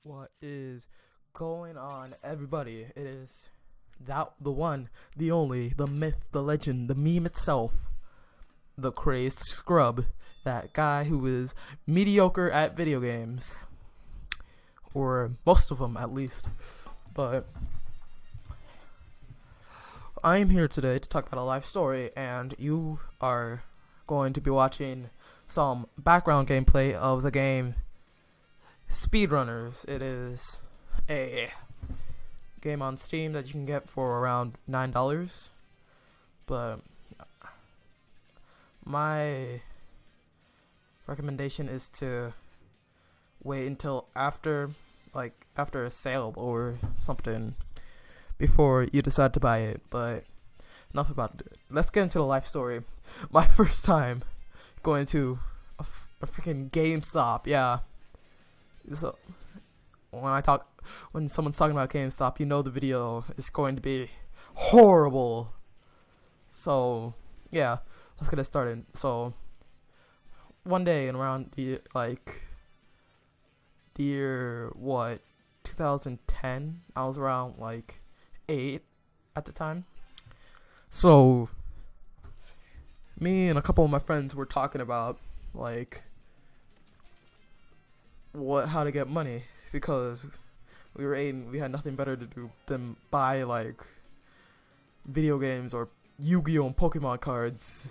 What is going on, everybody? It is the one, the only, the myth, the legend, the meme itself, the crazed scrub, that guy who is mediocre at video games, or most of them at least. But I am here today to talk about a life story, and you are going to be watching some background gameplay of the game Speedrunners. It is a game on Steam that you can get for around $9, but my recommendation is to wait until after a sale or something before you decide to buy it. But enough about it. Let's get into the life story. My first time going to a freaking GameStop. Yeah. So when someone's talking about GameStop, you know the video is going to be horrible. So yeah, let's get it started. So one day in around the year 2010, I was around 8 at the time. So me and a couple of my friends were talking about how to get money, because we were 8 and we had nothing better to do than buy video games or Yu-Gi-Oh and Pokemon cards,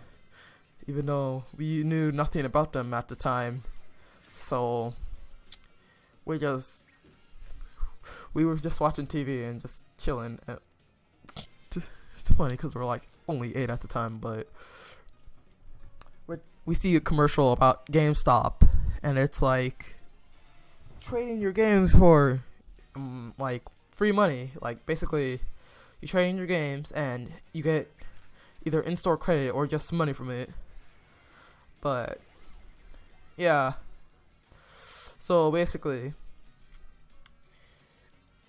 even though we knew nothing about them at the time. So we were just watching TV and just chilling. It's funny because we're only 8 at the time, but we see a commercial about GameStop, and it's trading your games for free money. Basically, you trade in your games and you get either in-store credit or just money from it. But yeah, so basically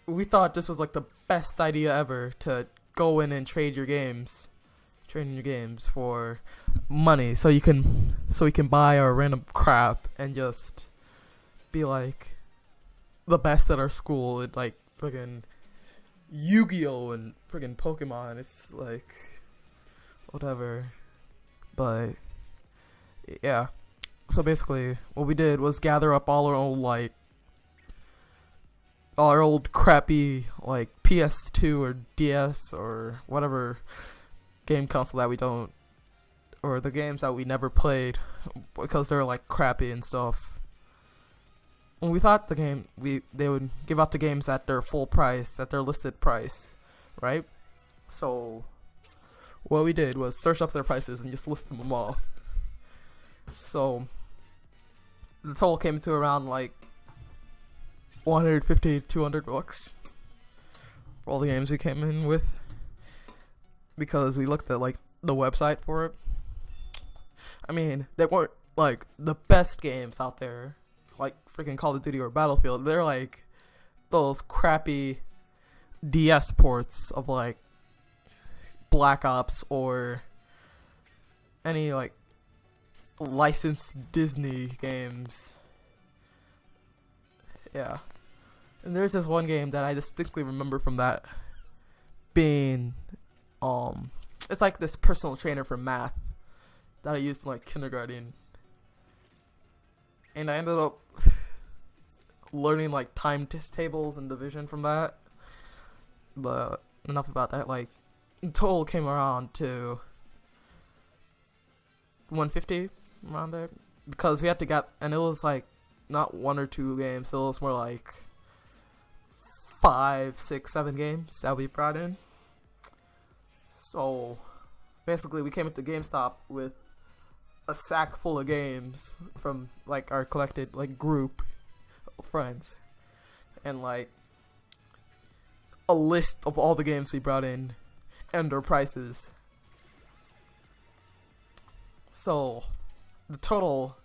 we thought this was the best idea ever, to go in and trade in your games for money, so we can buy our random crap and just be the best at our school at friggin' Yu-Gi-Oh and friggin' Pokemon. It's whatever. But yeah, so basically what we did was gather up all our old crappy PS2 or DS or whatever game console that we don't, or the games that we never played because they're crappy and stuff. When we thought they would give out the games at their full price, at their listed price, right? So what we did was search up their prices and just list them all. So the total came to around $150 to $200 for all the games we came in with, because we looked at the website for it. I mean, they weren't the best games out there, freaking Call of Duty or Battlefield. They're those crappy DS ports of Black Ops or any licensed Disney games. Yeah. And there's this one game that I distinctly remember from that being it's this personal trainer for math that I used in kindergarten. And I ended up learning time tables and division from that. But enough about that. In total came around to $150 around there, because we had to get, and it was not 1 or 2 games, so it was more 5, 6, 7 games that we brought in. So basically we came up to GameStop with a sack full of games from our collected group of friends, and a list of all the games we brought in and their prices. So the total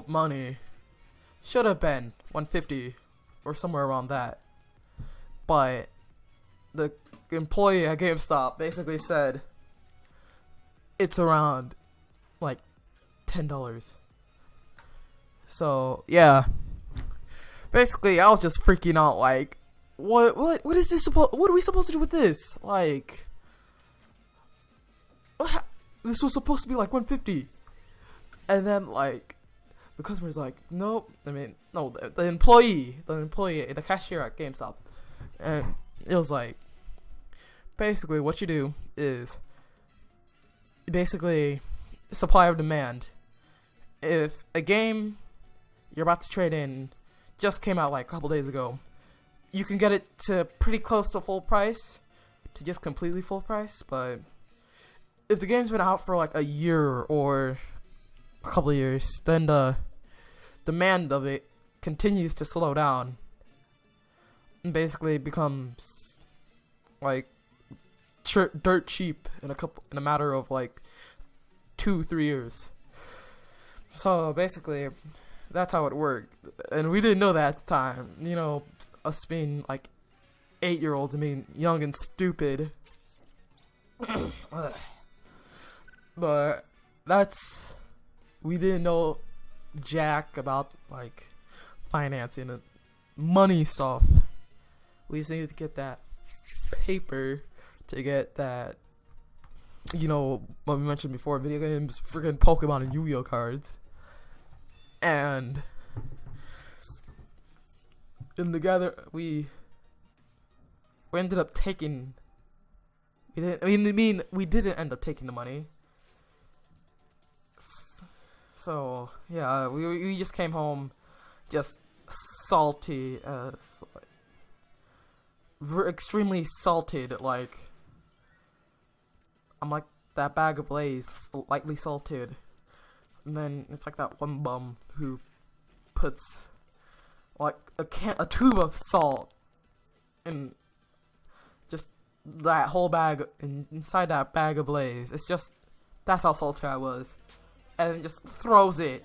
money should have been $150 or somewhere around that, but the employee at GameStop basically said it's around $10. So yeah, basically, I was just freaking out. Like, what is this supposed? What are we supposed to do with this? Like, this was supposed to be like 150, and then like the customer's like, nope. I mean, no, the employee, the cashier at GameStop, and it was like, basically, what you do is basically supply or demand. If a game you're about to trade in just came out like a couple days ago, you can get it to pretty close to full price, to just completely full price. But if the game's been out for like a year or a couple of years, then the demand of it continues to slow down and basically becomes like dirt cheap in a matter of like 2-3 years. So basically, that's how it worked, and we didn't know that at the time. You know, us being like 8-year-olds, I mean, young and stupid. But we didn't know jack about like financing and money stuff. We just needed to get that paper to get that, you know, what we mentioned before, video games, freaking Pokemon and Yu-Gi-Oh cards. And together we ended up taking. We didn't end up taking the money. So yeah, we just came home, just salty, extremely salted. Like, I'm like that bag of Lay's, lightly salted. And then it's like that one bum who puts like a tube of salt in just that whole bag, inside that bag of Lay's. It's just, that's how salty I was. And then just throws it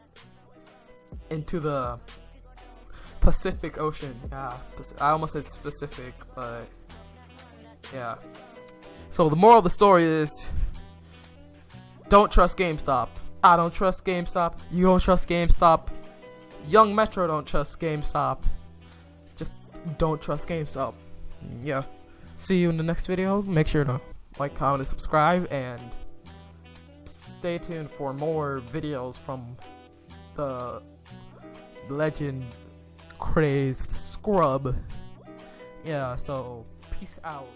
into the Pacific Ocean. Yeah, I almost said specific, but yeah. So the moral of the story is, don't trust GameStop. I don't trust GameStop. You don't trust GameStop. Young Metro don't trust GameStop. Just don't trust GameStop. Yeah. See you in the next video. Make sure to like, comment, and subscribe, and stay tuned for more videos from the legend crazed scrub. Yeah, so peace out.